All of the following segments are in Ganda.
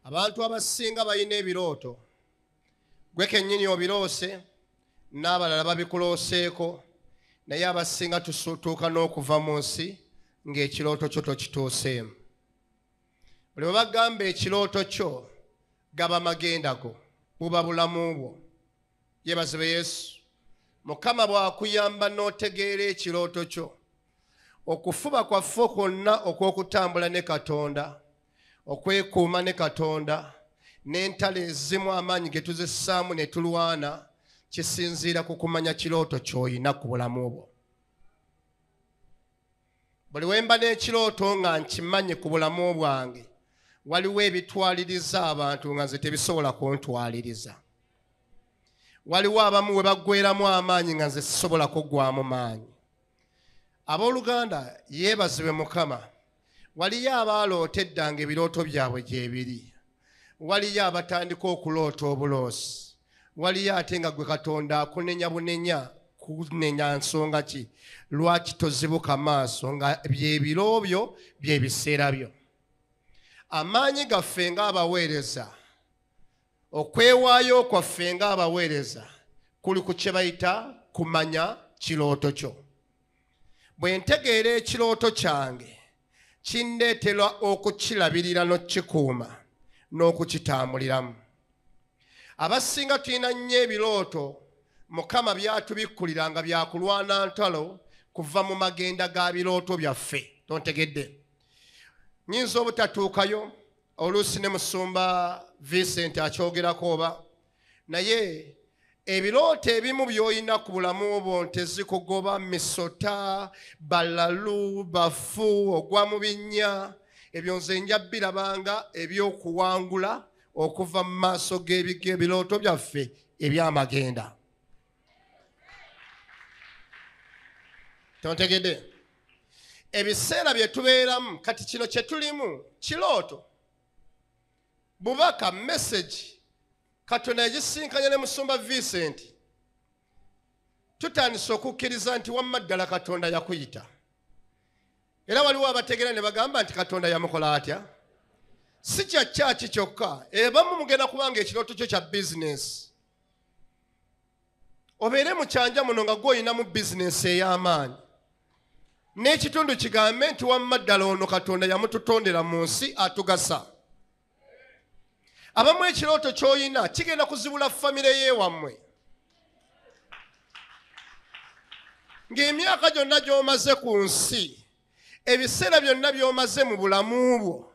Abantu abasinga bayina ebirooto. Gwe kennyini obiroose n'abalala babikulooseeko naye abasinga tutuuka n'okuva mu nsi ng'ekirooto kyo tokituuseemu. Buli bwe bagamba ekirooto kyo gaba magenda go, buba bulamu bwo. Yeebazibwe Yesu. Mukama bw'akuyamba n'otegeera ekirooto kyo, okufuba kwaffe kwonna okw'okutambula ne Katonda, okwekuuma ne Katonda, n'entalo ezimu amaanyi ge tuzissaamu ne tulwana, kisinziira ku kumanya kirooto ky'oyina ku bulamu bwo. Buli we mba n'ekirooto nga nkimanye ku bulamu bwange, waliwo ebitwaliriza abantu nga nze tebisobola kuntwaliriza. Waliwo abamu we baggweeramu amaanyi nga nze sisobola kuggwamu maanyi. Abooluganda, yeebazibwe Mukama. Waliyo abaaloota eddanga ebirooto byabwe gye biri. Waliyo abatandika okuloota obuloosi. Waliyo ate nga gwe Katonda akunenya bunenya, kunenya nsonga ki? Lwaki tozibuka maaso nga byebiro byo byebiseera byo. Amaanyi gaffe ng'abaweereza, okwewaayo kwaffe ng'abaweereza kuli ku kye bayita kumanya kirooto kyo. Bwe ntegeera ekirooto kyange, kindeetera okukirabirira n'okikuuma n'okukitambuliramu. Abasinga tulina nnyo ebirooto Mukama byatubikkuliranga byakulwana ntalo kuva mu magenda ga birooto byaffe. Tontegedde. Nyinza obutatuukayo, oluusi ne Musumba Vincent akyogerako oba, naye ebirooto ebimu by'olina ku bulamu bwo tezikugoba misota, balalu, bafu, ogwa mu binnya, ebyo nze nja birabanga eby'okuwangula okuva mu maaso g'ebirooto byaffe eby'amagenda. Tontegedde. Ebiseera bye tubeeramu kati kino kye tulimu kirooto, bubaka, message Katonda yagisinkanya ne Musumba Vincent. Tutandise okukkiriza nti wamma ddala Katonda yakuyita. Era waliwo abategeera ne bagamba nti Katonda yamukola atya. Si kya kyaki kyokka, ebamu mugenda kubanga ekirooto kyo kya bizinesi. Obeere mu kyanja muno nga gw'olinamu bizinesi ey'amaanyi. N'ekitundu kigambe nti wamma ddala ono Katonda yamututondera mu nsi atugasa. Abamu ekirooto ky'olina kigenda kuzibula famire y'ewammwe. Ng'emyaka gyonna gy'omaze ku nsi, ebiseera byonna by'omaze mu bulamu bwo,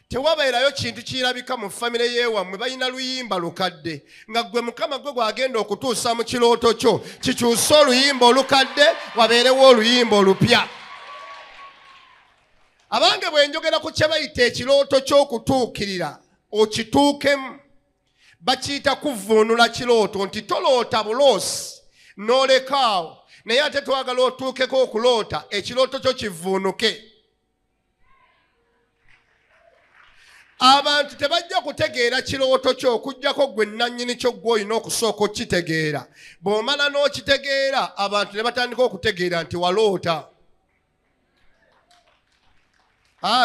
tewabeerayo kintu kirabika mu famire y'ewammwe balina luyimba lukadde, nga gwe Mukama gwe gwagenda okutuusa mu kirooto kyo, kikyuse oluyimba olukadde wabeerewo oluyimba olupya. Abange bwe njogera ku kye bayita ekirooto ky'okutuukirira, okituukemu, bakiyita kuvuunula kirooto, nti toloota buloosi n'olekaawo, naye ate twagala otuukeko okuloota ekirooto kyo kivuunuke. Abantu tebajja kutegeera kirooto kyo okuggyako gwe nannyini kyo gw'olina okusooka okitegeera. Bw'omala n'okitegeera, abantu ne batandika okutegeera nti waloota.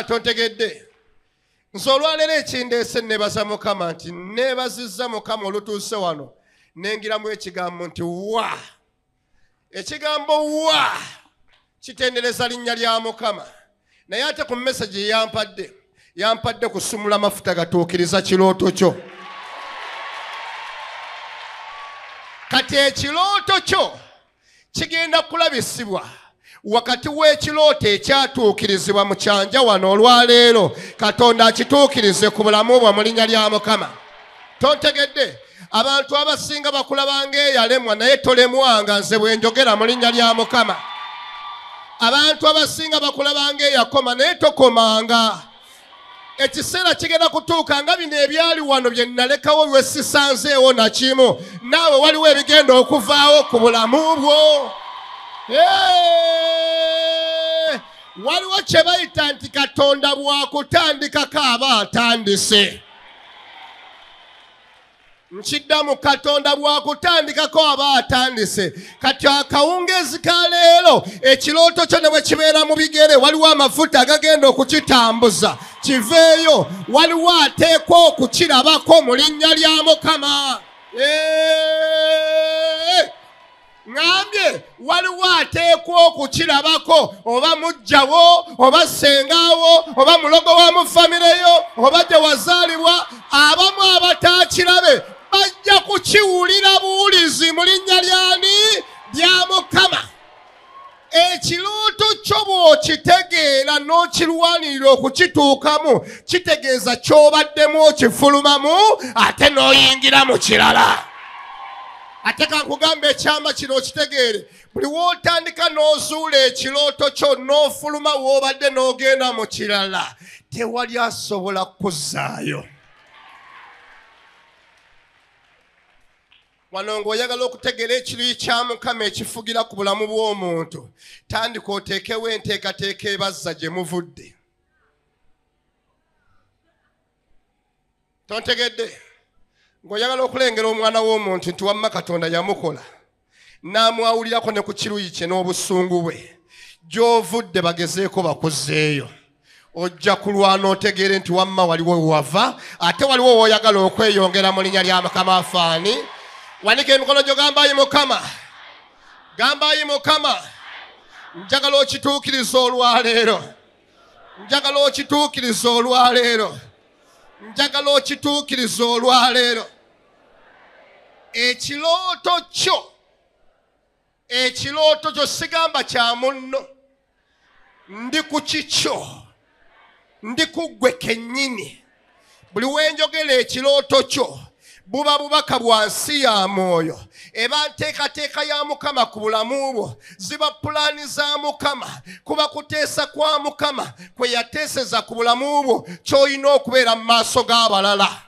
Tontegedde. Nze olwaleero ekindeese neebaza Mukama nti neebazizza Mukama olutuuse wano nengiramu ekigambo nti wa. Ekigambo wa kitendereza linnya lya Mukama. Naye ate ku message yampadde kusumula mafuta gatuukiriza kirooto kyo. Kati ekirooto kyo kigenda kulabisibwa wakati w'ekirooto ekyatuukirizibwa mu kyanja wano olwaleero. Katonda akituukirize ku bulamu bwa mu linnya lya Mukama. Tontegedde. Abantu abasinga bakulabanga eyalemwa naye tolemwanga nze bwe njogera mu linnya lya Mukama. Abantu abasinga bakulabanga eyakoma naye tokomanga. Ekiseera kigenda kutuuka nga bino ebyali wano bye nalekawo lwe sisanzeewo na kimu, naawe waliwo ebigenda okuvaawo ku bulamu bwo. Waliwo kye bayita nti Katonda bw'akutandikako aba atandise. Nchiddamu Katonda bwakutandikako aba atandise. Kati akawungezi ka leero ekirooto kyo ne bwe kibeera mu bigere waliwo amafuta agagenda okukitambuza kiveeyo waliwo ateekwa okukirabako mu linnya lya Mukama. Ngambye waliwo ateekwa okukirabako oba mujjawo oba ssengawo oba mulogo wa mu famireyo oba gye wazaalibwa abamu abataakirabe bajja kukiwulira buwulizi mu linnya lyani lya Mukama. Ekirooto kyo bw'okitegeera n'okirwanirira okukituukamu kitegeeza ky'obaddemu okifulumamu ate n'oyingira mu kirala. Ate kankugamba ekyama kino okitegeere buli w'otandika n'ozuula ekirooto kyo n'ofuluma w'obadde n'ogenda mu kirala tewali asobola kuzzaayo. Wano ng'oyagala okutegeera ekiruyi kya Mukama ekifugira ku bulamu bw'omuntu tandika oteekewo enteekateeka ebazza gye muvudde. Tontegedde? Ng'oyagala okulengera omwana w'omuntu nti wamma Katonda yamukola n'amwawulirako ne ku kiruyi kye n'obusungu bwe gy'ovudde bagezeeko bakuzzeeyo ojja kulwana otegeere nti wamma waliwo wava ate waliwo w'oyagala okweyongera mu linnya lya Mukama afaani. Wanika emikono gyo gambayi Mukama. Gambayi Mukama. Njagala okituukiriza olwaleero. Njagala okituukiriza olwaleero. Njagala okituukiriza olwaleero. Ekirooto kyo sigamba kya munno. Ndi ku kikyo. Ndi ku ggwe kennyini. Buli wenjogera ekirooto kyo buba bubaka bwansi ya mwoyo. Eba nteekateeka ya Mukama ku bulamu bwo. Ziba pulaani za Mukama. Kuba kuteesa kwa Mukama kwe yateeseza ku bulamu bwo ky'olina okubeera mu maaso g'abalala.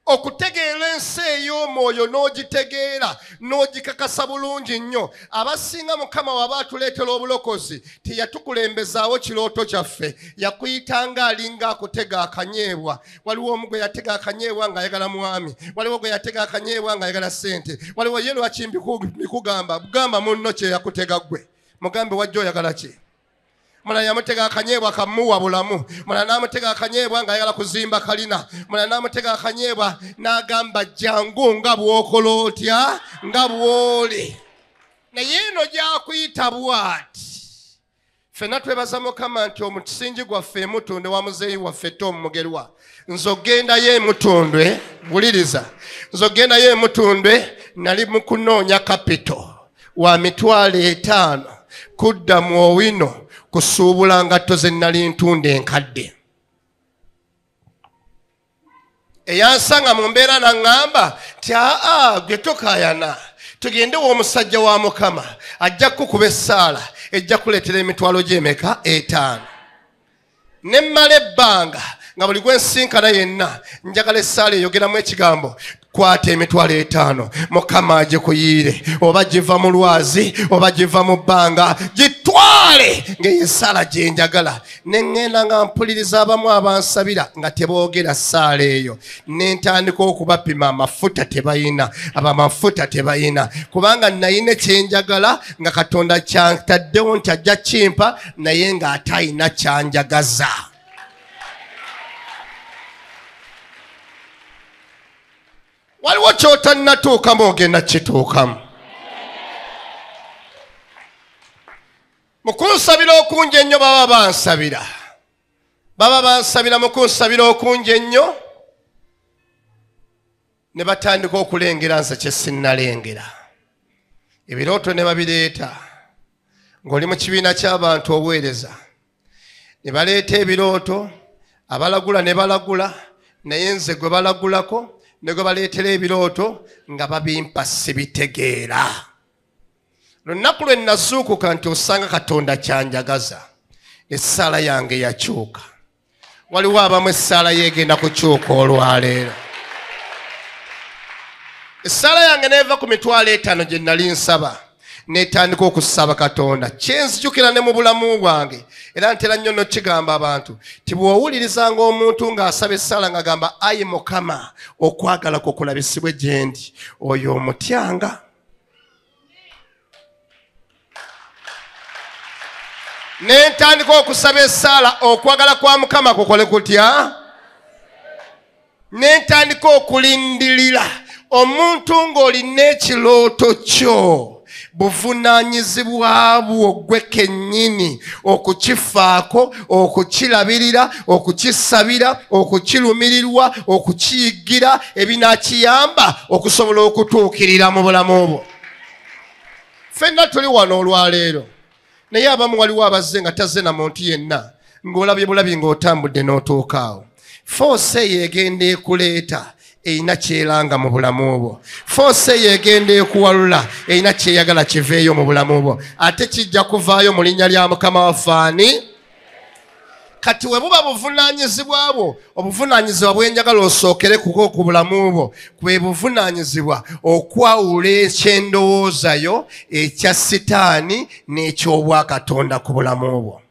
Okutegeera ensi ey'omwoyo n'ogitegeera n'ogikakasa bulungi nnyo. Abasinga Mukama waba atuleetera obulokozi teyatukulembezaawo kirooto kyaffe yakuyitanga alinga akutega akanyeebwa. Waliwo omu gwe yatega akanyeebwa ng'ayagala mwami, waliwo gwe yatega akanyeebwa ng'ayagala ssente, waliwo ye lwaki mbikugamba gamba munno kye yakutega ggwe mugambe wajja oyagala ki. Mulala yamutega akanyeebwa kamuwa bulamu, mulala n'amutega akanyeebwa ng'ayagala kuzimba kalina, mulala n'amutega akanyeebwa n'agamba jangu nga bw'okola otya nga bw'oli. Naye eno gy'akuyita bw'ati. Ffenna twebaza Mukama nti omusingi gwaffe emutundwe wa muzeeyi waffe Tom Mugerwa. Nzogendayo emutundwe, wuliriza, nzogendayo emutundwe nali mu kunoonya kapito wa $50 kudda mu Owino kusuubula ngatto ze nnali ntunda enkadde. Eyansanga mu mbeera n'aŋŋamba nti gwe tokaayana tugende w'omusajja wa Mukama ajja kukuba essaala ejja kuleetera emitwalo gy'emeka 5. Ne mmala ebbanga nga buli gwe nsinkana yenna njagala essaala eyogeramu ekigambo kwata emitwalo 5 Mukama agikuyiire oba giva mu lwazi oba giva mu bbanga gitwale ng'eyo essaala gye njagala. Ne ŋŋenda nga mpuliriza abamu abansabira nga teboogera ssaala eyo ne ntandika okubapima amafuta tebayina, abamafuta tebayina, kubanga nayina kye njagala nga Katonda kyantaddewo nti ajja kimpa naye ng'ate ayina kyanjagaza. Waliwo ky'otannatuukamu ogenda kituukamu. Mu kunsabira okungi ennyo baba bansabira mu kunsabira okungi ennyo ne batandika okulengera nze kye sinnalengera. Ebirooto ne babireeta ng'oli mu kibiina ky'abantu obuweereza. Ne baleeta ebirooto abalagula ne balagula naye nze gwe balagulako ne gwe baleetera ebirooto nga babimpa sibitegeera. Lunaku lwe nazuukuka nti osanga Katonda kyanjagaza essaala yange yakyuka. Waliwo abamu essaala yeegenda kukyuka olwaleero. Essaala yange neeva ku $50 gye nali nsaba netandika okusaba Katonda. Kyenzijukira ne mu bulamu bwange era ntera nnyo n'okigamba abantu ti bw'owulirizanga omuntu ng'asaba essaala ng'agamba ayi Mukama okwagala kwo kulabisibwe gye ndi, oyo omutyanga. Nentandika okusaba essaala okwagala kwa Mukama kukole kutya? Nentandika okulindirira omuntu ng'olina ekirooto kyo buvunaanyizibwa bwo gwe kennyini okukifaako, okukirabirira, okukisabira, okukirumirirwa, okukiyigira ebinaakiyamba okusobola okutuukirira mu bulamu bwo. Ffenna tuli wano olwaleero naye abamu waliwo abazze nga tazze na muntu yenna ng'olabye bulabi ng'otambudde n'otuukaawo. Force yegenda ekuleeta eyina kyeranga mu bulamu bwo. Force yegenda ekuwalula eyina kyeyagala kiveeyo mu bulamu bwo. Ate kijja kuvaayo mu linnya lya Mukama waffe ani? Kati we buba buvunaanyizibwa bwo, obuvunaanyizibwa bwenjagala osookere kuko ku bulamu bwo kwe buvunaanyizibwa okwawula ekyendowoozayo ekya Sitaani n'eky'obwakatonda ku bulamu bwo.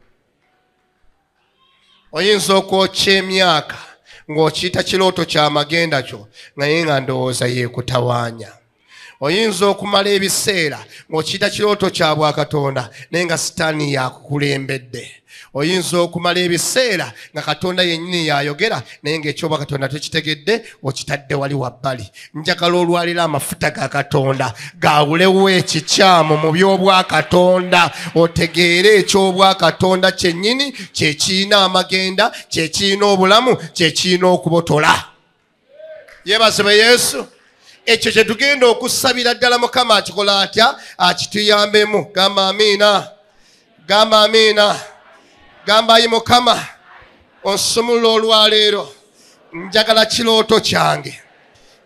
Oyinza okwokya emyaka ng'okiyita kirooto ky'amagenda kyo naye nga ndowooza yeekutawaanya. Oyinza okumala ebiseera ng'okiyita kirooto kya bwakatonda naye nga Sitaani yakukulembedde. Oyinza okumala ebiseera nga Katonda yennyini yayogera naye ng'ekyobwakatonda tokitegedde, okitadde wali wabbali. Njagala olwalira amafuta ga Katonda gaawulewo ekikyamu mu by'obwakatonda, otegeere eky'obwakatonda kyennyini kye kiina amagenda, kye kiina obulamu, kye kiina okubotola. Yeebazibwe Yesu. Ekyo kye tugenda okusabira ddala Mukama akikola atya? Akituyambemu. Gamba amiina. Gamba amiina. Gamba ayi Mukama onsumulula olwaleero. Njagala kirooto kyange.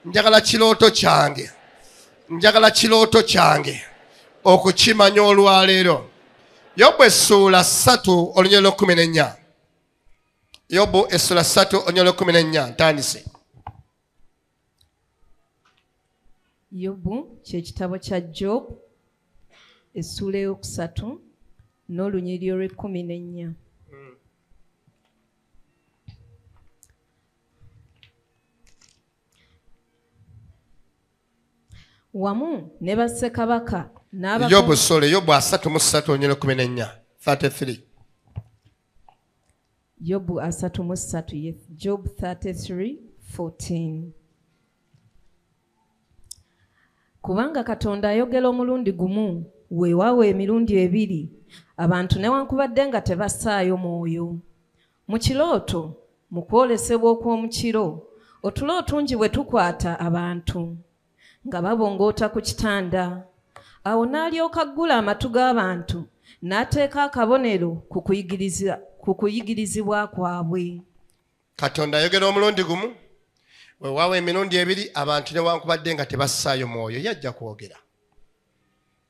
Njagala kirooto kyange. Njagala kirooto kyange okukimanya olwaleero. Yobu essula 3 olunyiriri 14. Yobu essula 3 olunyiriri 14 ntandise. Yobu ky'ekitabo kya Job essula eyokusatu n'olunyiriri olw'14. Wamu ne bassekabaka Yobu sole Yobu 3:3 olunyiriri 14 33. Yobu 3:3 yes. Job 33:14. Kubanga Katonda ayogera omulundi gumu, weewaawo emirundi ebiri, abantu newankubadde nga tebassaayo mwoyo. Mu kirooto, mu kwolesebwa okw'omukiro, otulo otungi bwe tukwata abantu, nga babongoota ku kitanda. Awo n'alyoka aggula amatu g'abantu, n'ateeka akabonero ku kuyigirizibwa kwabwe. Katonda ayogera omulundi gumu, weewaawo emirundi ebiri, abantu newankubadde nga tebassaayo mwoyo, yajja kwogera.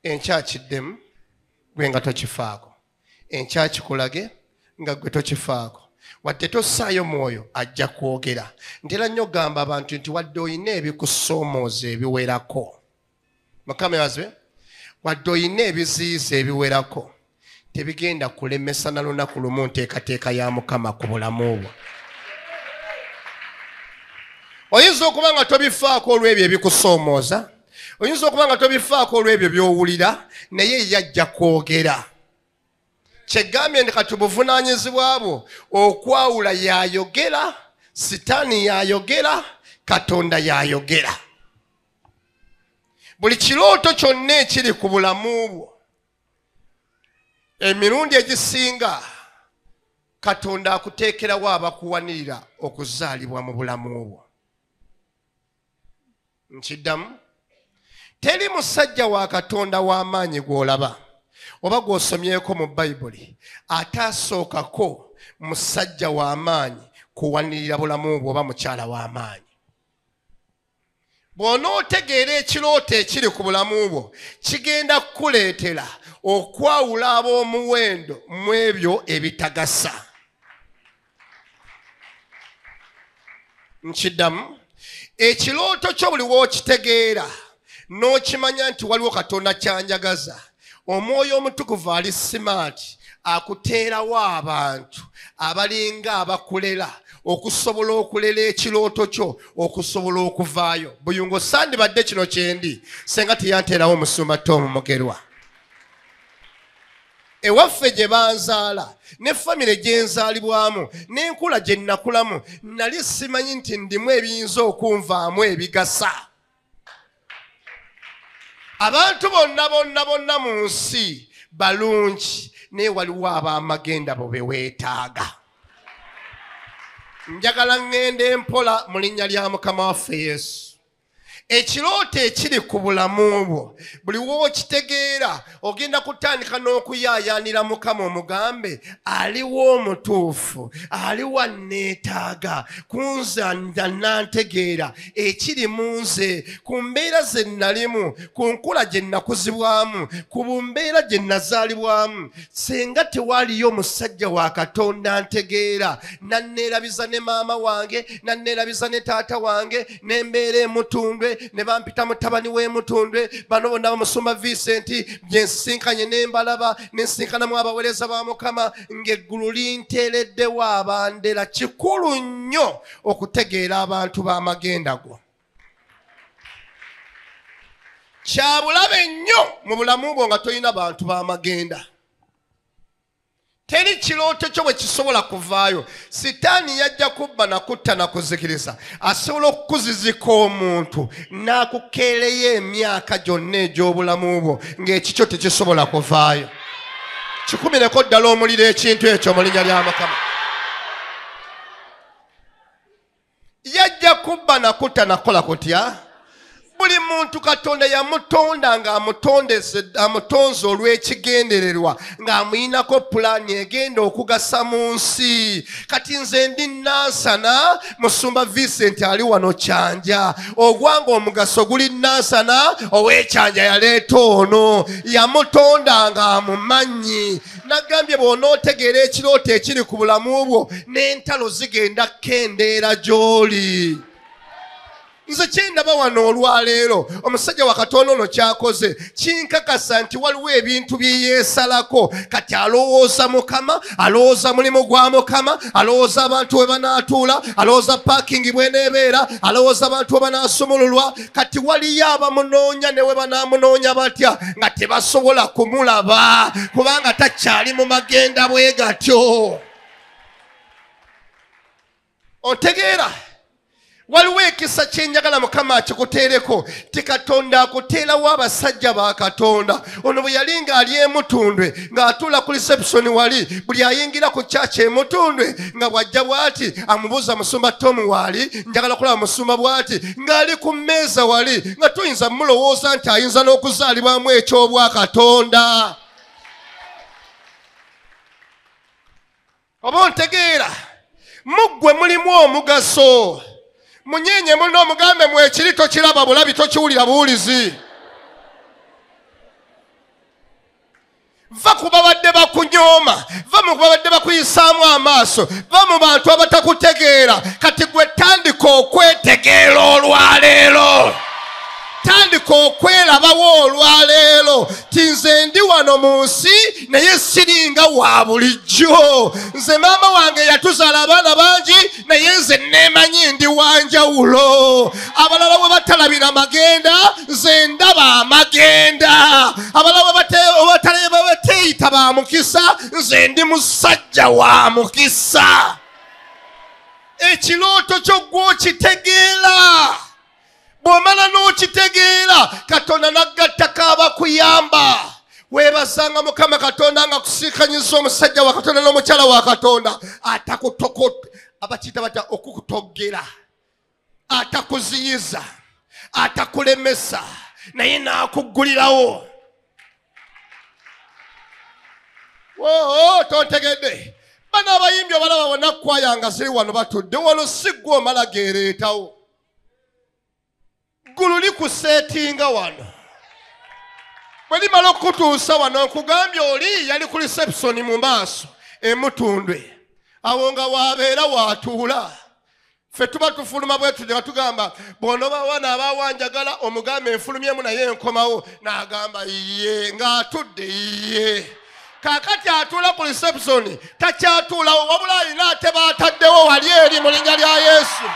Enkyakiddemu gwe nga tokifaako, enkyakikulage nga gwe tokifaako, wadde tossaayo mwoyo ajja kwogera. Ntera nnyo gamba abantu nti wadde oyina ebikusoomooza ebiwerako, Mukama yabazwe, wadde oyina ebiziyiza ebiwerako, tebigenda kulemesa na lunaku lumu nteekateeka ya Mukama ku bulamu bwo. Oyinza okuba nga tobifaako olw'ebyo ebikusoomooza, oyinza okuba nga tobifaako olw'ebyo by'owulira, naye yajja kwogera. Kyegambye nti kati buvunaanyizibwa bwo okwawula yayogera, Sitaani yayogera, Katonda yayogera. Buli kirooto kyonna ekiri ku bulamu bwo, emirundi egisinga Katonda akuteekerawo abakuwanirira okuzaalibwa mu bulamu bwo. Nkiddamu, teri musajja wa Katonda w'amaanyi gw'olaba oba gw'osomyeko mu Bayibuli ataasookako musajja w'amaanyi kuwanirira bulamu bwo oba mukyala w'amaanyi. Bw'onootegeera ekirooto ekiri ku bulamu bwo, kigenda kukuleetera okwawula ab'omuwendo mu ebyo ebitagasa. Nkiddamu, ekirooto kyo buli w'okitegeera n'okimanya nti waliwo Katonda kyanjagaza, omwoyo omutukuvu ali smart akuteerawo abantu abalinga abakulera okusobola okulera ekirooto kyo okusobola okuvaayo. Buyungo sandibadde kino kyendi senga teyanteerawo Musumba Tom Mugerwa. Ewaffe gye banzaala ne famire gye nzaalibwamu n'enkula gye nnakulamu nali simanyi nti ndimu ebiyinza okunvaamu ebigasa. Abantu bonna mu nsi balungi naye waliwo ab'amagenda bo be weetaaga. Njagala ngende empola mu linnya lya Mukama waffe Yesu. Ekirooto ekiri ku bulamu bwo buli w'okitegeera ogenda kutandika n'okuyaayaanira Mukama omugambe aliwo omutuufu, aliwo anneetaaga, kunze nantegeera ekiri mu nze, ku mbeera ze nalimu, ku nkula gye nakuzibwamu, ku mbeera gye nazaalibwamu. Senga tewaaliyo omusajja wa Katonda antegeera, nanneerabiza ne maama wange, nanneerabiza ne taata wange, n'embeera emutundwe, ne bampita mutabani w'emutundwe, bano bonna Musumba Vincent bye nsinkanye ne mbalaba, ne nsinkanamu abaweereza ba Mukama ng'eggulu linteereddewo abandera. Kikulu nnyo okutegeera abantu b'amagenda go. Kya bulabe nnyo mu bulamu bwo nga tolina bantu b'amagenda. Teri kirooto kyo bwe kisobola kuvaayo. Sitaani yajja kubba na kutta na kuzikiriza. Asobola okukuzizika omuntu n'akukeereyo emyaka gyonna egy'obulamu bwo ng'ekikyo tekisobola kuvaayo. Kikumireko ddala omuliro ekintu ekyo mu linnya lya Mukama. Yajja kubba na kutta nakola kutya? Buli muntu Katonda yamutonda ng'amutonze olw'ekigendererwa ng'amuyinako pulaani egenda okugasa mu nsi. Kati nze ndi Nansana, Musumba Vincent ali wano Kyanja. Ogwanga omugaso guli Nansana, ow'Ekyanja yaleeta ono. Yamutonda ng'amumanyi. Nagambye bw'onootegeera ekirooto ekiri ku bulamu bwo n'entalo zigenda kukendeera gy'oli. Nze kyendaba wano olwaleero omusajja wa Katonda ono kyakoze kinkakasa nti waliwo ebintu bye yeesalako. Kati alowooza Mukama, alowooza mulimu gwa Mukama, alowooza abantu we banaatuula, alowooza paakingi bw'eneebeera, alowooza abantu we banaasumululwa. Kati waliyo abamunoonya ne we banaamunoonya batya nga tebasobola kumulaba kubanga takyali mu magenda bwe gatyo. Otegeera? Waliwo ekisa kyenjagala Mukama akikuteereko ti Katonda akuteerawo abasajja ba Katonda. Ono bwe yali ng'ali emutundwe ng'atuula ku reception wali, buli ayingira ku kyaki emutundwe nga bw'ajja bw'ati amubuuza Musumba Tom waali, njagala kulaba Musumba bw'ati, ng'ali ku mmeeza wali nga tuyinza mulowooza nti ayinza n'okuzaalibwamu eky'obwa Katonda. Oba ontegeera? Muggwe mulimu omugaso. Munyenye muno omugambe mu ekiri tokiraba bulabi tokiwulira buwulizi. Va ku babadde bakunyooma, va mu babadde bakuyisaamu amaaso, va mu bantu abatakutegeera. Kati gwe tandika okwetegeera olwaleero. Tandika okwerabawo olwaleero ti nze ndi wano mu nsi naye siringa wa bulijjo. Nze maama wange yatuzaala abaana bangi naye nze neemanyi ndi wanjawulo. Abalala bwe batalabira magenda nze ndaba amagenda. Abalala bwe bateeyita ba mukisa nze ndi musajja wa mukisa. Ekirooto kyo gw'okitegeera. Bw'omala n'okitegeera Katonda n'aggattako abakuyamba. Weebazanga Mukama Katonda nga kusiikanyiza omusajja wa Katonda n'omukyala wa Katonda abakiyita batya okukutogera, atakuziyiza, atakulemesa naye n'akuggulirawo. Tontegedde? Bano abayimbi abalaba bonna kwaya nga ziri wano batudde wano si ggwe omala geereetawo. Ggulu likuseetinga wano. Bwe limala okutuusa wano nkugambye oli yali ku reception mu maaso emutundwe. Awo nga waabeera waatuula. Ffe tuba tufuluma bwetu ne batugamba bw'onoba wana abawanjagala omugambe enfulumyemu naye enkomawo n'agamba iye ng'atudde iye. Kaakati atuula ku reception takyatuulawo wabula alina ate baataddewo wali eri mu linnya lya Yesu.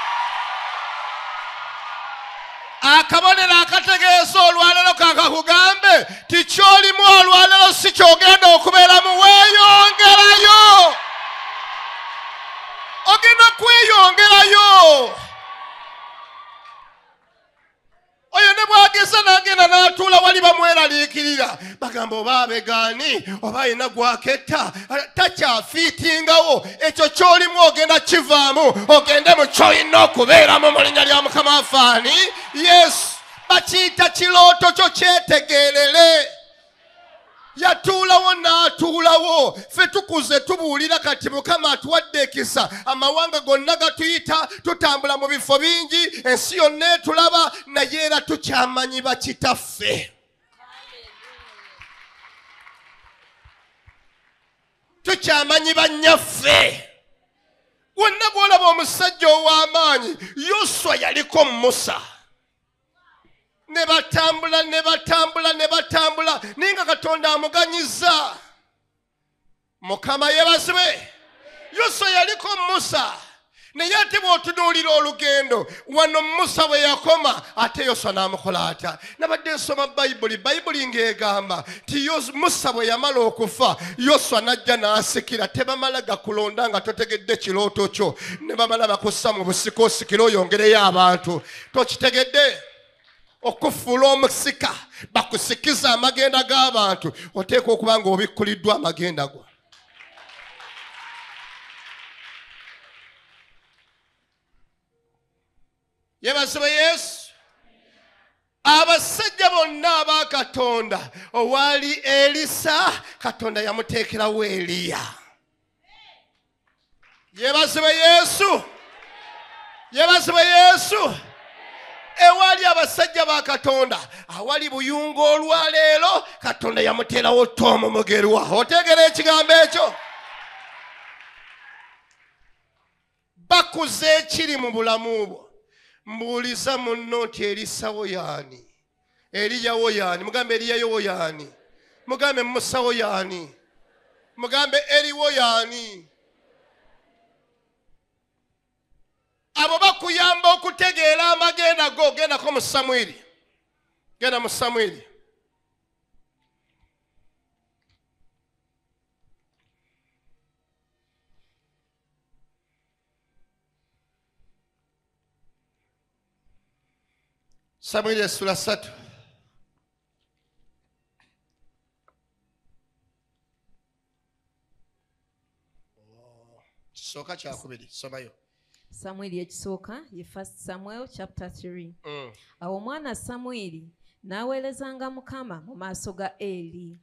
Akabonero akategeeza olwaleero kakakugambe ti ky'olimu olwaleero si ky'ogenda okubeeramu, weeyongerayo. Ogenda kweyongerayo. Oyo ne bwageza n'agenda n'atuula wali bamweraliikirira bagamba oba abegaani oba alina gwaketta takyafiitingawo. Ekyo ky'olimu ogenda kivaamu ogende mu ky'olina okubeeramu mu linnya lya Mukama afaani Yesu. Bakiyita kirooto kyo kyetegeerere. Yatuulawo n'atuulawo. Ffe tukuze tubuulira kati Mukama atuwadde ekisa. Amawanga gonna gatuyita tutambula mu bifo bingi, ensi yonna etulaba, naye era tukyamanyi bakitaffe. Tukyamanyi bannyaffe. Wonna gw'olaba omusajja ow'amaanyi Yoswa yaliko Musa. Ne batambula naye nga Katonda amuganyiza. Mukama yeebazibwe. Yoswa yaliko Musa naye ate bw'otunuulira olugendo wano Musa bwe yakoma ate Yoswa n'amukola atya. Nabadde nsoma Bayibuli ng'egamba ti Musa bwe yamala okufa Yoswa n'ajja n'asikira. Tebamala gakulonda nga totegedde kirooto kyo, ne bamala bakussa mu busika osikire oyongereyo abantu. Tokitegedde? Okufuula omusika bakusikiza amagenda g'abantu oteeka okuba nga obikkuliddwa amagenda go. Yeebazibwe Yesu. Abasajja bonna aba Katonda owali Elisa Katonda yamuteekerawo Eliya. Yeebazibwe Yesu. Yeebazibwe Yesu. Ewali abasajja ba Katonda awali buyungo olwaleero Katonda yamuteerawo Tomu Mugerwa. Oteegera ekigambo ekyo? Bakuze ekiri mu bulamu bwo. Mbuuliza munno nti Erisawo yaani? Eriyawo yaani? Mugambe Eriyayo yaani? Mugambe Musawo yaani? Mugambe Eriwo yaani? Abo bakuyamba okutegeera amagenda go. Gendako mu Samwiri. Genda mu Samwiri. Samwiri essula 3. Kisooka kyakubiri somayo. Samwiri ekisooka ye 1 Samuel chapter 3. Awo omwana Samwiri n'aweerezanga Mukama mu maaso ga Eri.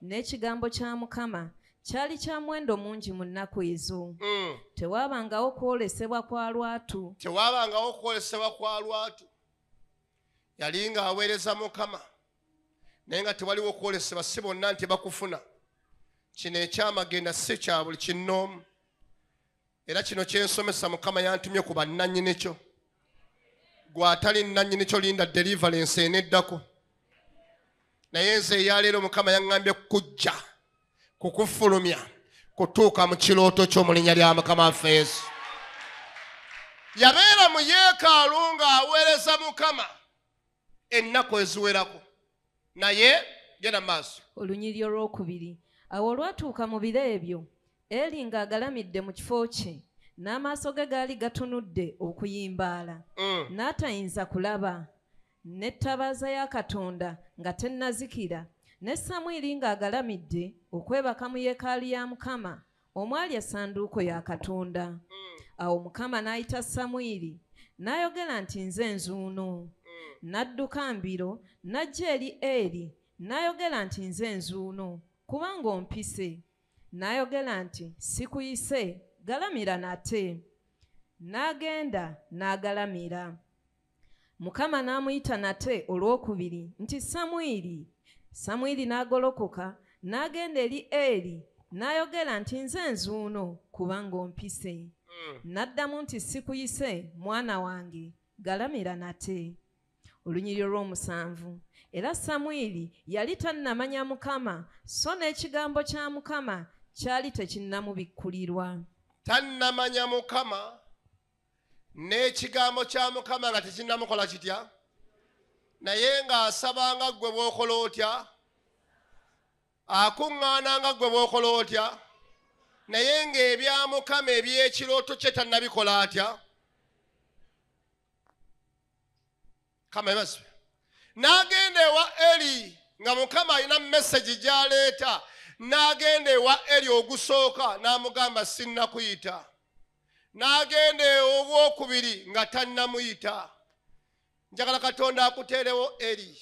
N'ekigambo kya Mukama kyali kya muwendo mungi mu nnaku ezo. Tewaabangawo kwolesebwa kwa lwatu. Tewaabangawo kwolesebwa kwa lwatu. Yali nga aweereza Mukama naye nga tewaliwo kwolesebwa. Si bonna nti bakufuna. Kino ekyamagenda si kya buli kinnoomu. Era kino kyensomesa Mukama yantumye ku bannannyini kyo. Gwe atali nnannyini kyo linda deliverance eneddako. Naye nze eyaleero Mukama yaŋŋambye kujja kukufulumya kutuuka mu kirooto kyo mu linnya lya Mukama waffe Yesu. Yabeera mu yeekaalu ng'aweereza Mukama ennaku eziwerako. Naye genda maaso. Olunyiri olwokubiri. Awo olwatuuka mu biro ebyo Eri ng'agalamidde mu kifo kye n'amaaso ge gaali gatunudde okuyimbaala. N'atayinza kulaba. N'ettabaaza ya Katonda nga tennazikira. Ne Samwiri ng'agalamidde okwebaka mu yeekaalu ya Mukama omwali essanduuko ya Katonda. Awo Mukama n'ayita Samwiri n'ayogera nti nze nzuuno. N'adduka mbiro n'ajja eri Eri n'ayogera nti nze nzuuno kubanga ompise. N'ayogera nti sikuyise, galamira nate. N'agenda n'agalamira. Mukama n'amuyita nate olwokubiri nti Samwiri. Samwiri n'agolokoka n'agenda eri Eri n'ayogera nti nze nzuuno kubanga ompise. N'addamu nti sikuyise mwana wange, galamira nate. Olunyiriri olw'omusanvu. Era Samwiri yali tannamanya Mukama, so n'ekigambo kya Mukama kyali tekinnamubikkulirwa. Tannamanya Mukama n'ekigambo kya Mukama nga tekinnamukola kitya? Naye ng'asabanga ggwe bw'okola otya? Akuŋŋaananga ggwe bw'okola otya? Naye ng'ebya Mukama eby'ekirooto kye tannabikola atya? Kama ebaswe. N'agenda ewa Eri nga Mukama alina message gy'aleeta. N'agenda ewa Eri ogusooka n'amugamba sinnakuyita. N'agenda obwokubiri nga tannamuyita. Njagala Katonda akuteerewo Eri.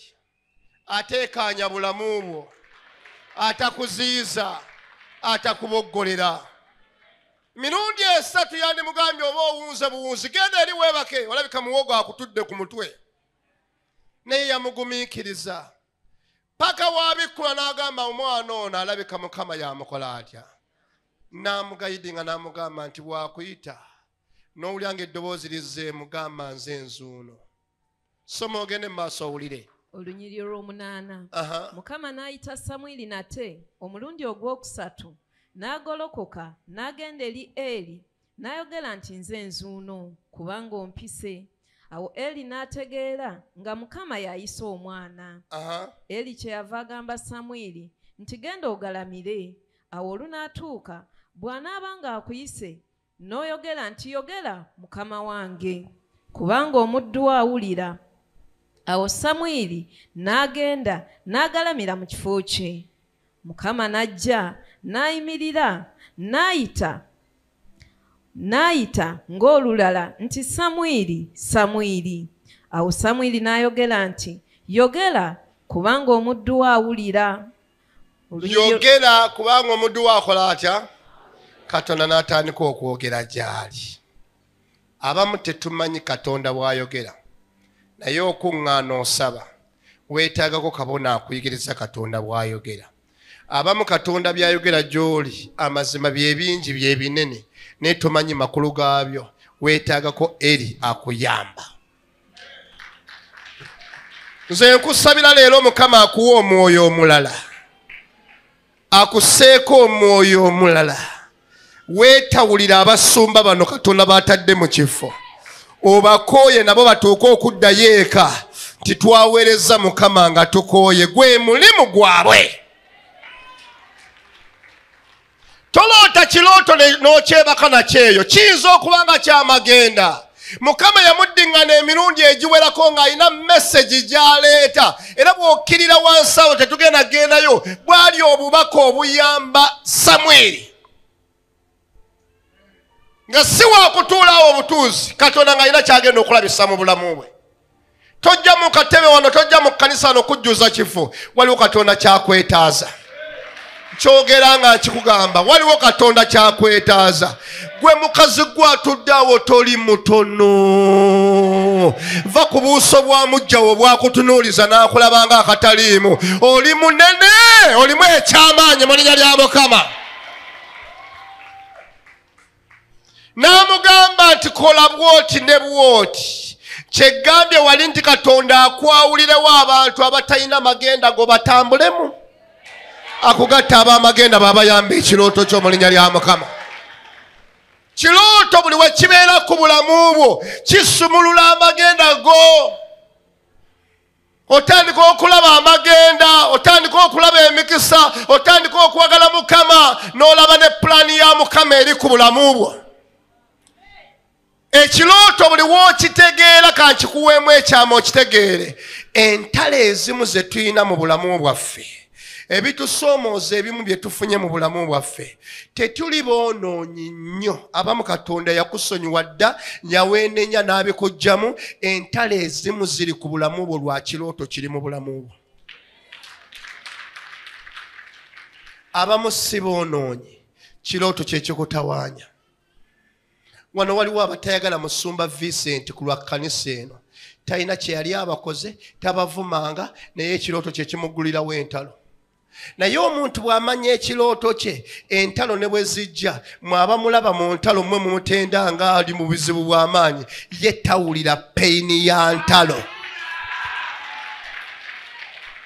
Ateekaanya bulamu bwo. Atakuziiza. Atakuboggolera. Mirundi esatu yandimugambye oba owunze buwunzi. Genda eri weebake. Olabika muwogo akutudde ku mutwe. Naye yamugumiikiriza. Paka waabikkula n'agamba omwana ono alabika Mukama yamukola atya. N'amugayidinga n'amugamba nti bwakuyita. N'owulya ng'eddoboozi lizze mugamba nze nzuuno. Soma ogende mu maaso owulire. Olunyiriri olw'omunaana. Mukama n'ayita Samwiri nate omulundi ogwokusatu. N'agolokoka n'agenda eri Eri n'ayogera nti nze nzuuno kubanga ompise. Awo Eri n'ategeera nga Mukama yayisa omwana. Eri kyeyava agamba Samwiri nti genda ogalamire. Awo olunaatuuka bw'anaaba nga akuyise n'oyogera nti yogera Mukama wange kubanga omuddu we awulira. Awo Samwiri n'agenda n'agalamira mu kifo kye. Mukama n'ajja n'ayimirira n'ayita ng'olulala nti Samwiri, Samwiri. Awo Samwiri n'ayogera nti yogera kubanga omuddu we awulira. Yogera kubanga omuddu we akola atya? Katonda n'atandika okwogera gy'ali. Abamu tetumanyi Katonda bw'ayogera. Naye okuŋŋaana osaba weetaagako kabona akuyigiriza Katonda bw'ayogera. Abamu Katonda by'ayogera gy'oli amazima bye bingi bye binene naye tomanyi makulu gaabyo. Weetaagako Eri akuyamba. Nze nkusabira leero Mukama akuwa omwoyo omulala. Akuseeko omwoyo omulala. Weetawulira abasumba bano Katonda batadde mu kifo. Obakooye nabo batuuke okuddayo eka nti twaweereza Mukama nga tukooye. Gwe mulimu gwabwe. Toloota kirooto n'okyebaka nakyeyo. Kiyinza okuba nga kyamagenda. Mukama yamuddiŋŋana emirundi egiwerako ng'alina message gy'aleeta. Era bw'okkirira wansi awo tetugenda gendayo. Bwali obubaka obuyamba Samwiri. Nga si waakutuulaawo obutuuzi Katonda ng'alina kyagenda okulabisa mu bulamu bwe. Tojja mu katebe wano, tojja mu kkanisa wano kujjuza kifo. Waliwo Katonda kyakwetaaza. Kyogera nga nkikugamba, waliwo Katonda kyakwetaaza. Gwe mukazi gwe atudde awo toli mutono. Va ku buuso bwa mujjawo bwakutunuuliza n'akulabanga akataliimu. Oli munene, olimu ekyamaanyi mu linnya lya Mukama. N'amugamba nti kola bwoti ne bwoti. Kyeggambye wali nti Katonda akwawulirewo abantu abatalina magenda go batambulemu. Akugatta ab'amagenda babayamba ekirooto kyo mu linnya lya Mukama. Kirooto buli we kibeera ku bulamu bwo kisumulula amagenda go. Otandika okulaba amagenda, otandika okulaba emikisa, otandika okwagala Mukama, n'olaba ne pulaani ya Mukama eri ku bulamu bwo. Ekirooto buli w'okitegeera kankikuweemu ekyama okitegeere. Entalo ezimu ze tulina mu bulamu bwaffe, ebitusoomooza ebimu bye tufunye mu bulamu bwaffe, tetuli boonoonyi nnyo. Abamu Katonda yakusonyiwa dda, yaweenenya n'abikuggyamu. Entalo ezimu ziri ku bulamu bwo lwa kirooto kiri mu bulamu bwo. Abamu si boonoonyi, kirooto kye kikutawaanya. Wano waliwo abatayagala musumba Vincent ku lwa kkanisa eno. Talina kye yali abakoze, tabavumanga, naye ekirooto kye kimuggulirawo entalo. naye omuntu bw'amanya ekirooto kye entalo ne bwe zijja mwaba mulaba mu ntalo mmwe mumutenda nga ali mu buzibu bw'amaanyi ye tawulira peyini ya ntalo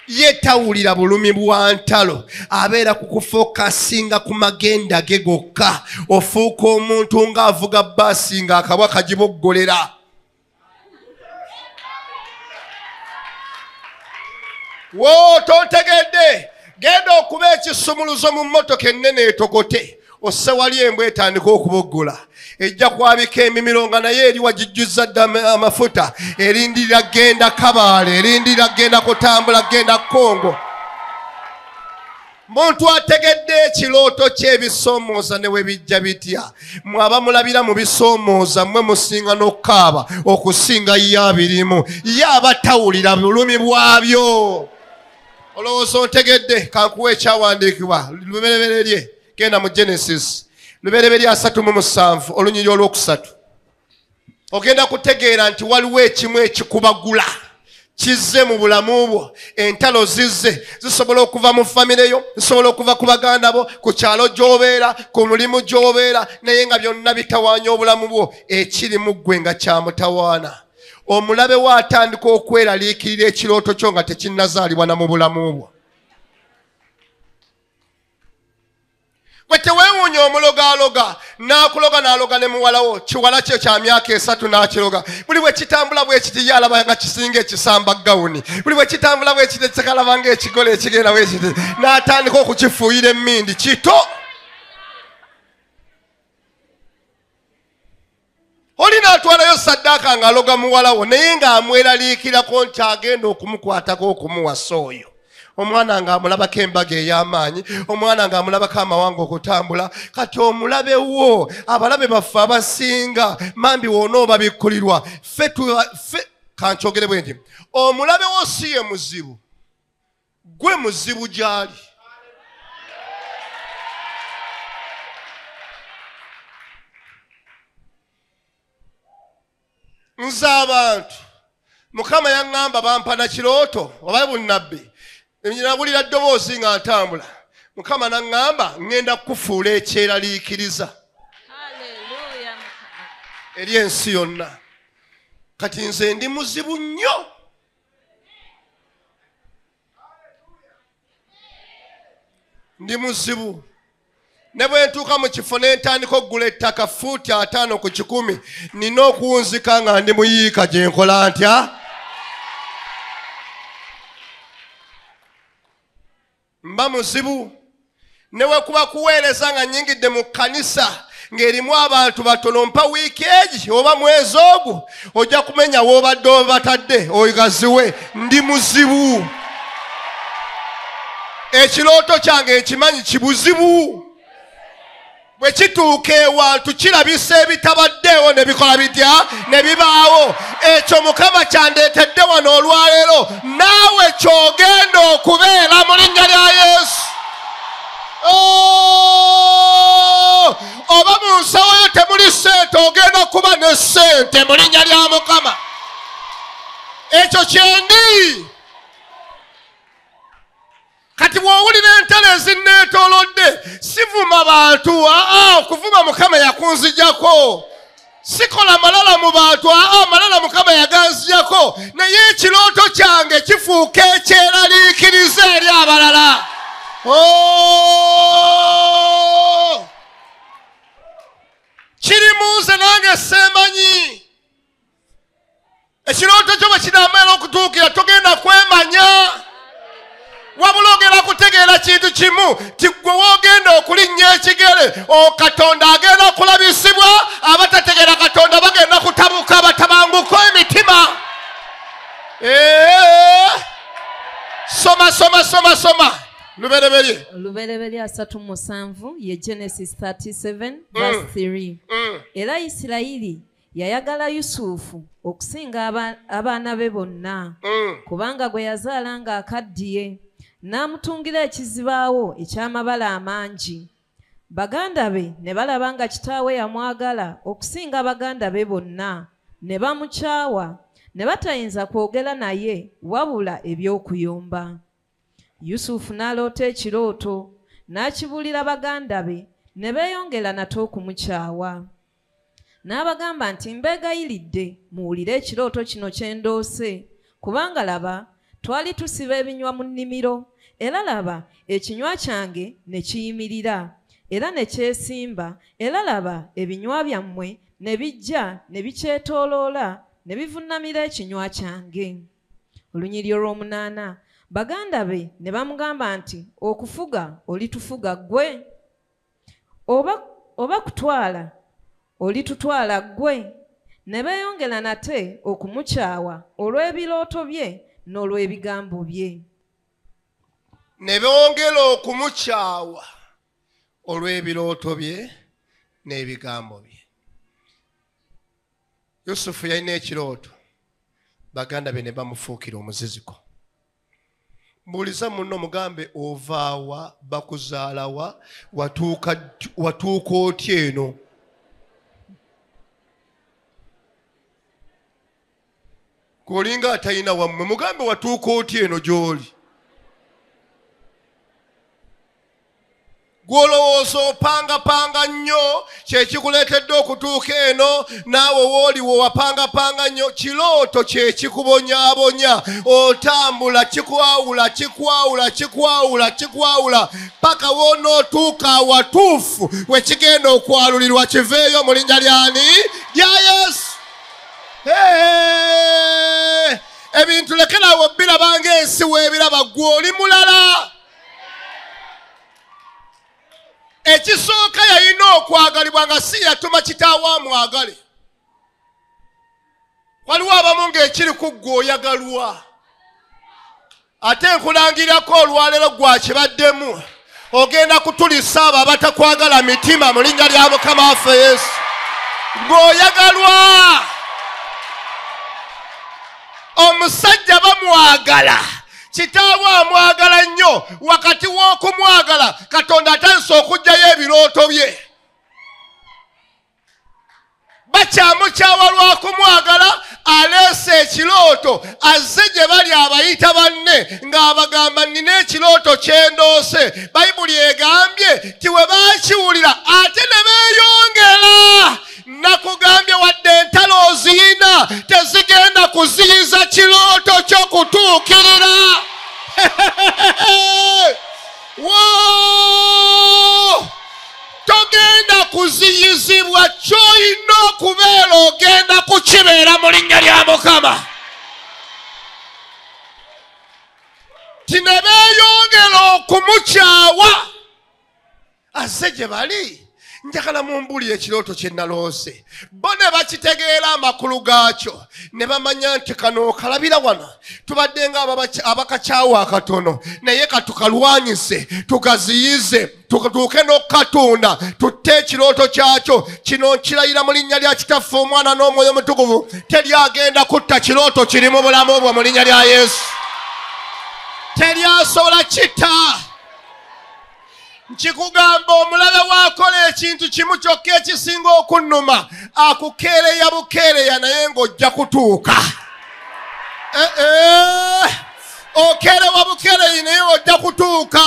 ye tawulira bulumi bwa ntalo abeera ku kufokasinga ku magenda ge gokka ofuuka omuntu ng'avuga bbaasi ng'akabwa kagiboggolera wo tontegedde genda okuba ekisumuluzo mu mmotoka ennene etokote osse wali embwa etandika okuboggola ejja kwabika emimiro nga naye eri wagijjuzza dda amafuta erindirira genda Kabaale erindirira genda kutambula genda Kongo muntu ategedde ekirooto ky'ebisoomooza ne we bijja bitya mwaba mulabira mu bisoomooza mmwe musinga n'okukaaba okusinga ye abirimu ye aba tawulira bulumi bwabyo olowooza ontegedde kankuwa ekyawandiikibwa lubereberye genda mu Genesis lubereberye 37 olunyiriri olwokusatu ogenda kutegeera nti waliwo ekimu ekikubagula kizze mu bulamu bwo entalo zizze zisobola okuva mu famire yo zisobola okuva ku baganda bo ku kyalo gy'obeera ku mulimu gy'obeera naye nga byonna bitawaanya obulamu bwo ekiri mu ggwe nga kyamutawaana omulabe wo atandika okweraliikirira ekirooto kyo nga tekinnazaalibwa na mu bulamu bwo gwe teweewuunya omulogaloga n'akuloga n'aloga ne muwalawo kiwala kyo kya myaka 3 n'akiroga buli bwe kitambula bwe kiti yalaba nga kisinga ekisamba gawuni buli bwe kitambula bwe kiti tekalaba nga ekigole ekigenda bwe kiti n'atandika okukifuuyira emmindi kito oli n'atwalayo saddaaka ng'aloga muwalawo naye ng'amweraliikirako nti agenda okumukwatako okumuwasa oyo omwana ng'amulabako embaga ey'amaanyi omwana ng'amulabako amawanga okutambula kati omulabe wo abalabe baffe abasinga mambi woonooba bikkulirwa ffe kankyogere bwe nti omulabe wo si ye muzibu gwe muzibu gy'ali nze abantu Mukama yaŋŋamba bampa na kirooto oba bunnabbi nabulira ddoboozi nga ntambula Mukama naŋŋamba ŋŋenda kukufuula ekyeraliikiriza eri ensi yonna kati nze ndi muzibu nnyo ndi muzibu ne bwe ntuuka mu kifo ne ntandika okugula ettaka fuuti 5 ku 100 nina okuwunzika nga ndi muyiika gye nkola ntya mba muzibu ne bwe kuba kuweereza nga nnyingidde mu kkanisa ng'erimu abantu batono mpa wiiki egi oba mwezi ogwo ojja kumenya w'obadde obatadde oyigaziwe ndi muzibu ekirooto kyange nkimanyi kibuzibu bwe kituuka ewantu kirabisa ebitabaddeewo ne bikola bitya ne bibaawo ekyo Mukama kyandeetedde wano olwaleero naawe ky'ogenda okubeera mu linnya lya Yesu oba mu nsawo yo temuli ssente ogenda kuba ne ssente mu linnya lya Mukama ekyo kyendi kati bw'owulira entalo ezinneetoolodde sivuma bantu okuvuma Mukama yakunzijjako sikola malala mu bantu malala Mukama yaganzijjako naye ekirooto kyange kifuuka ekyeraliikiriza eri abalala kiri munze nange semanyi ekirooto kyo bwe kinaamala okutuukira togenda kwemanya wabula ogenda kutegeera kintu kimu ti gwe woogenda okulinnya ekigere Katonda agenda kulabisibwa abatategeera Katonda bagenda kutabuka batabanguko emitima soma lubereberye 37 ye Genesis 37 verse 3 era Isirayiri yayagala Yusufu okusinga abaana be bonna kubanga gwe yazaala nga akaddiye n'amutungira ekizibaawo eky'amabala amangi baganda be ne balaba nga kitaawe yamwagala okusinga baganda be bonna ne bamukyawa ne batayinza kwogera naye wabula eby'okuyomba Yusufu n'aloota ekirooto n'akibuulira baganda be ne beeyongera nate okumukyawa. N'abagamba nti mbeegayiridde muwulire ekirooto kino kye ndoose, kubanga laba twali tusiba ebinywa mu nnimiro, era laba ekinywa kyange ne kiyimirira era ne kyesimba, era laba ebinywa byammwe ne bijja ne bikyetooloola ne bivuunamira ekinywa kyange. Olunyiriri olw'omunaana, baganda be ne bamugamba nti okufuga olitufuga ggwe, oba kutwala olitutwala ggwe. Ne beeyongera nate okumukyawa olw'ebirooto bye n'olw'ebigambo bye. Ne beeyongera okumukyawa olw'ebirooto bye n'ebigambo bye. Yusufu yalina ekirooto, baganda be ne bamufuukira omuziziko. Mbuuliza munno mugambe ovaawa, bakuzaalawa, watuuka otya eno? Gwolinga atalina wammwe mugambe watuuka otya eno gy'oli? Gwolowooza opangapanga nnyo kyekikuleetedde okutuuka eno, naawe wooliwo wapangapanga nnyo. Kirooto kye kikubonyaabonya, otambula kikwawula paka wonootuuka awatuufu we kigenda okwalulirwa kiveeyo mu linnya lyani? Lya Yesu. Ebintu lekerawo birabanga ensi weebiraba, gwe oli mulala. Ekisooka yalina okwagalibwa nga si yatuma kitaawe amwagale. Waliwo abamu ng'ekiri ku ggwe oyagalwa. Ate nkulangirako olwaleero gwa kibaddemu, ogenda kutulisa abo abatakwagala mitima mu linnya lya Mukama waffe Yesu. Ng'oyagalwa. Omusajja bamwagala, kitaawe amwagala nnyo. Wakati w'okumwagala, Katonda atandise okuggyayo ebirooto bye. Bakyamukyawa lwa kumwagala, aleese ekirooto, azze gye bali abayita banne ng'abagamba nnina ekirooto kye ndoose. Bayibuli egambye ti we baakiwulira ate ne beeyongera. Nakugambye wadde entalo oziyina tezigenda kuziyiza kirooto ky'okutuukirira. Togenda kuziyizibwa, ky'olina okubeera ogenda kukibeera mu linnya lya Mukama. Ti ne beeyongera okumukyawa, azze gye bali. Njagala mumbulire ekirooto kye naloose. Bo ne bakitegeera amakulu gaakyo, ne bamanya nti kano okalabira wano tubadde nga abakakyawa akatono, naye katukalwanyise tugaziyize tutuuke n'okukatunda tutte ekirooto kyakyo. Kino nkirayira mu linnya lya Kitaffe, Omwana n'Omwoyo Omutukuvu, teryagenda kutta kirooto kiri mu bulamu bwo mu linnya lya Yesu. Teryasobola kitta. Nkikugamba omulabe waakola ekintu kimu kyokka ekisinga okunnuma, akukeereya bukeereya naye ng'ojja kutuuka. Okeerewa bukeereyi naye ojja kutuuka.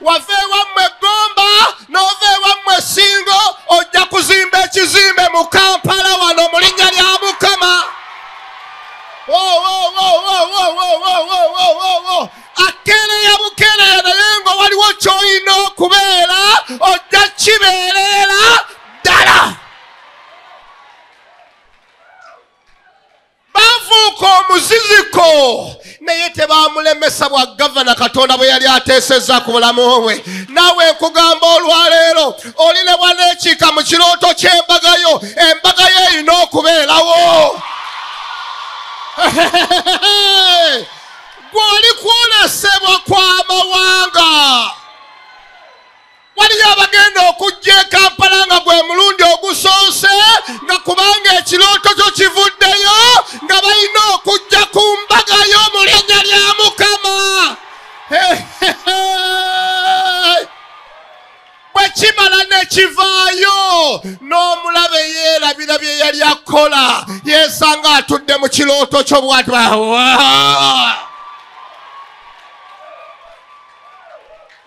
Wava ewammwe Gomba n'ova ewammwe Singo, ojja kuzimba ekizimbe mu Kampala wano mu linnya lya Mukama. Akeereya bukeereya naye nga waliwo ky'olina okubeera, ojja kibeerera ddala. Baafuuka omuziziko naye tebaamulemesa bwa gavana Katonda bwe yali ateesezza ku bulamu bwe. Naawe nkugamba olwaleero olirabwa n'ekiika mu kirooto ky'embagayo, embagayo erina okubeerawo. Gw'oli kwolesebwa kw'amawanga. Waliyo abagenda okujja e Kampala nga gwe mulundi ogusoose, nga kubanga ekirooto kyo kivuddeyo, nga balina okujja ku mbagayo mu linnya lya Mukama. Bwe kimala ne kivaayo, n'omulabe yeerabira bye yali akola, yeesanga atudde mu kirooto kyo bw'ati.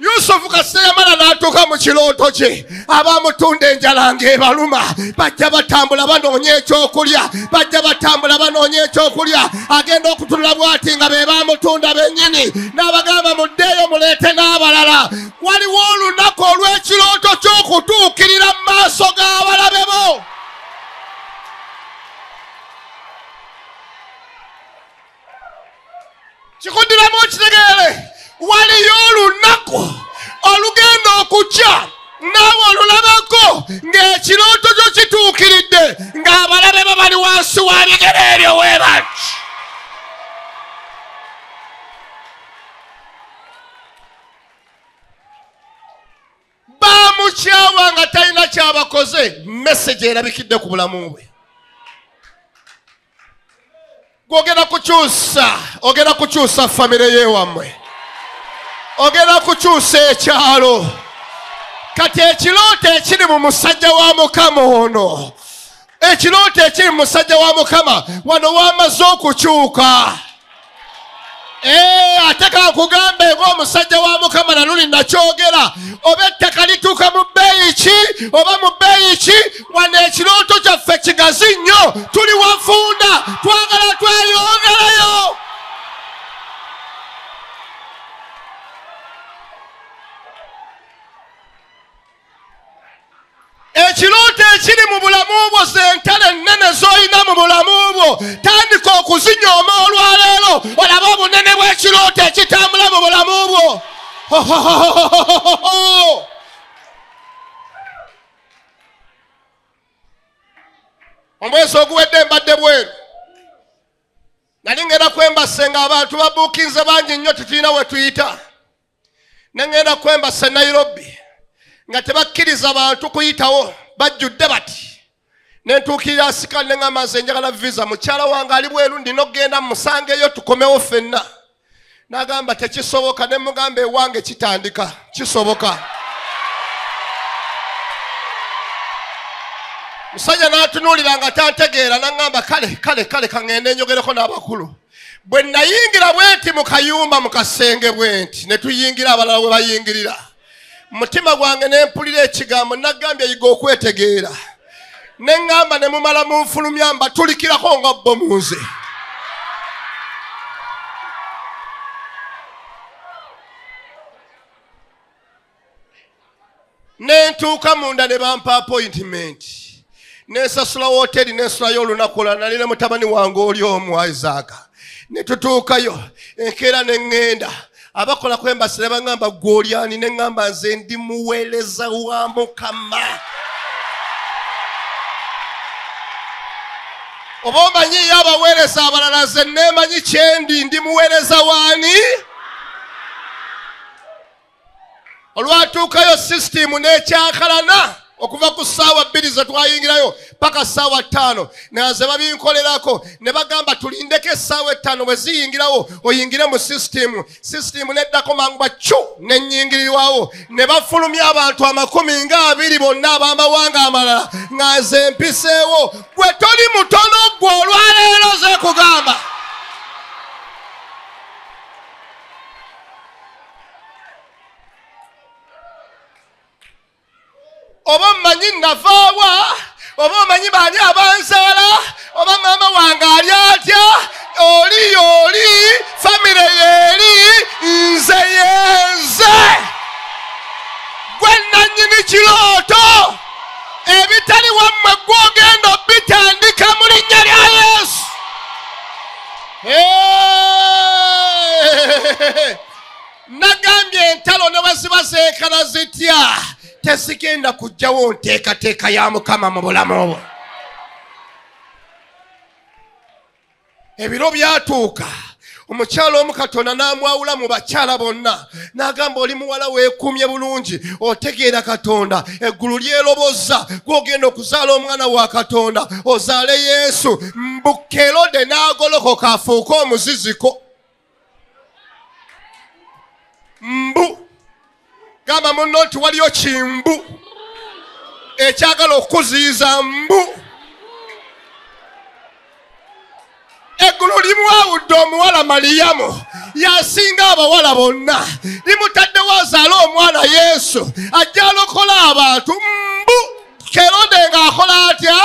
Yusufu kaseyamala n'atuuka mu kirooto kye abamutunda enjala ng'ebaluma bajja batambula banoonya ekyokulya agenda okutunula bw'ati nga be bamutunda bennyini n'abagamba muddeeyo muleete n'abalala. Waliwo olunaku olw'ekirooto ky'okutuukirira mu maaso g'abalabe bo. Kikuddiramu okitegeere, waliyo olunaku olugenda okujja naawe olulabako ng'ekirooto kyo kituukiridde ng'abalabe bo bali wansi wa bigere ebyo weebaki. Bamukyawa nga talina kyabakoze, message erabikidde ku bulamu bwe. Ogenda kukyusa famire yewammwe, ogenda kukyusa ekyalo. Kati ekirooto ekiri mu musajja wa Mukama ono, ekirooto ekiri mu musajja wa Mukama wano wamaze okukyuka. Ate kankugambe ng'omusajja wa Mukama naluli nakyogera, oba ettaka lituuka mu bbeeyi ki oba mu bbeeyi ki, wano ekirooto kyaffe kigazi nnyo, tuli wafunda, twagala tweyongerayo. Ekirooto ekiri mu bulamu bwo z'entale ennene z'olina mu bulamu bwo, tandika okuzinyooma olwaleero olabe obunene bw'ekirooto ekitambula mu bulamu bwo. Omwezi oguwedde mbadde bweru, nali ngenda kwembase ng'abantu babuukinze bangi nnyo tetulina we tuyita. Ne ngenda kwembase Nairobi nga tebakkiriza bantu kuyitawo, bajjudde bati. Ne ntuukirira asikali ne ngamba nze njagala visa, mukyala wange ali bweru ndina okugenda musangeyo tukomewo ffenna. N'agamba tekisoboka, ne mugamba ewange kitandika, kisoboka. Musajja n'atunuulira nga tantegeera n'angamba kale kangende njogereko n'abakulu. Bwe nayingira bwenti mu kayumba mu kasenge bwenti, ne tuyingira abalala we bayingirira. Mutima gwange ne mpulira ekigambo nagambye yiga okwetegeera. Ne ngamba ne mumala munfulumya mbatulikirako nga bbo munze. Ne ntuuka munda ne bampa appointment. Nesasula hoteri nesulayo olunaku olulala, nalina mutabani wange oli omu Isaac. Ne tutuukayo enkeera ne ŋŋenda. Abakola kwembasire bangamba gw'olyani, ne ŋŋamba nze ndi muweereza wa Mukama. Oba omanyiyo abaweereza abalala, nze neemanyi kyendi, ndi muweereza waani? Olwatuukayo sisitimu n'ekyakalana okuva ku ssaawa 2 ze twayingirayo paka ssaawa 5, naze babinkolerako ne bagamba tulindeko essaawa 5 bwe ziyingirawo oyingire mu sisitimu. Sisitimu neddako mangu bacyo nennyingirirwawo, ne bafulumya abantu 20 bonna ab'amawanga amalala nga nze mpiseewo. Gwe toli mutono gwe olwaleero ze kugamba. Oba mmanyi navaawa, oba mmanyi baani abanzaala, oba maama wange ali atya, oli famire yeeri, nze yenze. Gwe nannyini kirooto ebitali wammwe gw'ogenda bitandika mu linnya lya Yesu. Nagambye entalo ne bwe ziba zeekala zitya, tezigenda kujjawo nteekateeka ya Mukama mu bulamu bwo. Ebiro byatuuka, omukyala omu Katonda n'amwawula mu bakyala bonna, n'agamba oli muwala weekuumye bulungi, otegeera Katonda eggulu lyerobozza, gw'ogenda okuzaala omwana wa Katonda ozaale Yesu. Herode n'agolokoka afuuka omuziziko. Gamba munno nti waliyo kimbu ekyagala okuziyiza mbu. Eggulu limwawudde omuwala Maliyamu yasinga abawala bonna, limutaddewo azaale omwana Yesu ajja alokola abantu. Kerode ng'akola atya?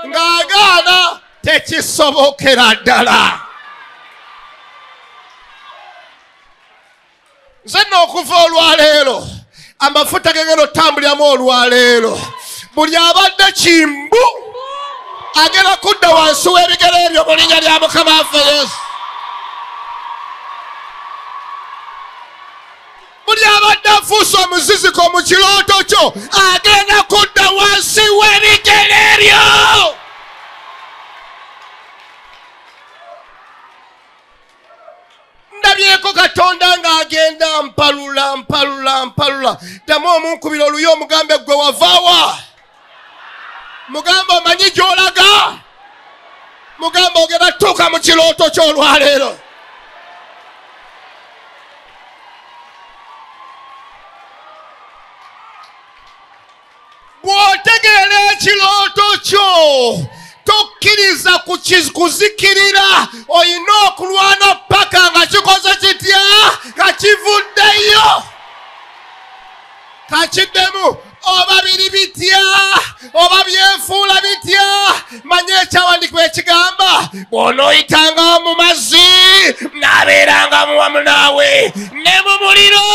Ng'agaana. Tekisobokera ddala. Nze nno okuva olwaleero amafuta gegenda otambuliramu olwaleero, buli abadde kimbu agenda kudda wansi w'ebigere ebyo mu linnya lya Mukama waffe Yesu. Buli abadde afuuse omuziziko mu kirooto kyo agenda kudda wansi w'ebigere ebyo. Ndabyeko Katonda ng'agenda mpalula. Ddamu omunkubira oluyi omugambe gwe wavaawa. Mugambe omanyi gy'olaga. Mugambe ogenda tuuka mu kirooto ky'olwaleero. Bw'otegeera ekirooto kyo tokkiriza kuzikirira, olina okulwana paka nga kikoze kitya? Nga kivuddeyo. Kakiddemu oba biri bitya, oba byenfuula bitya. Manya ekyawandiikibwa ekigamba bw'onooyitanga mu mazzi n'abeeranga muwamu naawe, ne mu muliro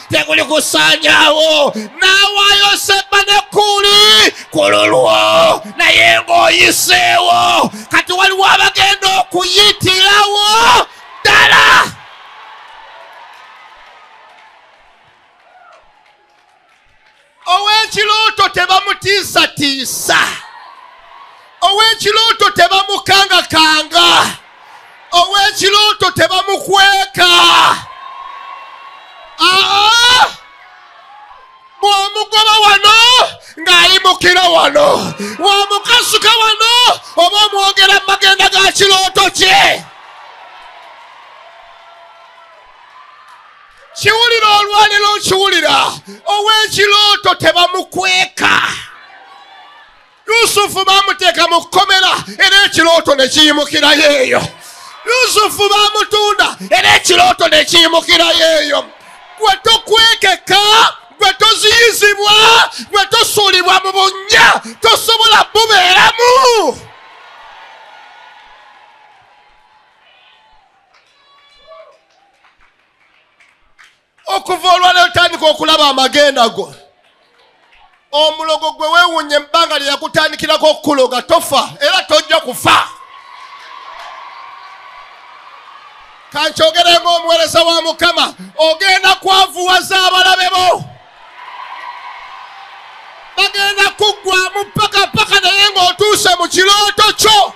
teguli kusaanyaawo, n'awaayo sebba ne kuuli ku lulwo, naye ng'oyiseewo. Kati waliwo abagenda okuyitirawo ddala. Ow'ekirooto tebamutiisatiisa, ow'ekirooto tebamukangakanga, ow'ekirooto tebamukweka. Bw'omugoba wano ng'ayimukira wano, bw'omukasuka wano oba omwogera mu magenda ga kirooto kye. Kiwulira olwaleero okiwulira, ow'ekirooto tebamukweka. Yusufu baamuteeka mu kkomera era ekirooto ne kiyimukirayo eyo. Yusufu baamutunda era ekirooto ne kiyimukirayo eyo. Gwe tokwekeka, gwe toziyizibwa, gwe tosuulibwa mu bunnya, tosobola bubeeramu. Okuva olwaleero tandika okulaba amagenda go. Omulogo gwe weewuunye ebbanga lye yakutandikirako okukuloga tofa era tojja kufa. Kankyogere ng'omuweereza wa Mukama, ogenda kwavuwaza abalabe bo. Bagenda kuggwamu paka naye ng'otuuse mu kirooto kyo.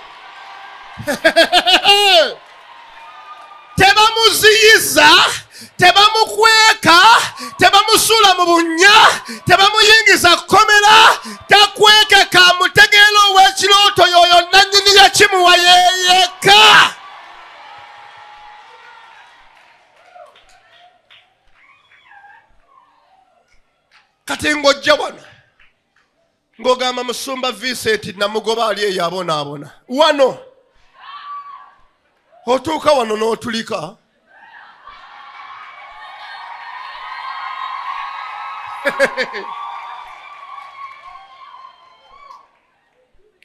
Tebamuziyiza, tebamukweka, tebamusuula mu bunnya, tebamuyingiza kkomera. Takwekeka, mutegeera ow'ekirooto y'oyo nannyini yakimuwa yeeyeka. Kati ng'ojja wano ng'ogamba Musumba Vincent Namugoba ali eyo abonaabona wano, otuuka wano n'otulika.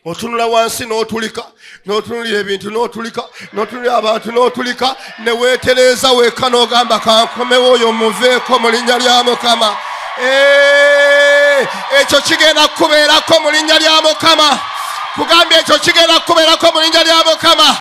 Otunula wansi n'otulika, n'otunulira ebintu n'otulika, n'otunulira abantu n'otulika, ne weetereeza weka n'ogamba kankomewo oyo muveeko mu linnya lya Mukama. Ekyo kigenda kubeerako mu linnya lya Mukama. Kugambye ekyo kigenda kubeerako mu linnya lya Mukama.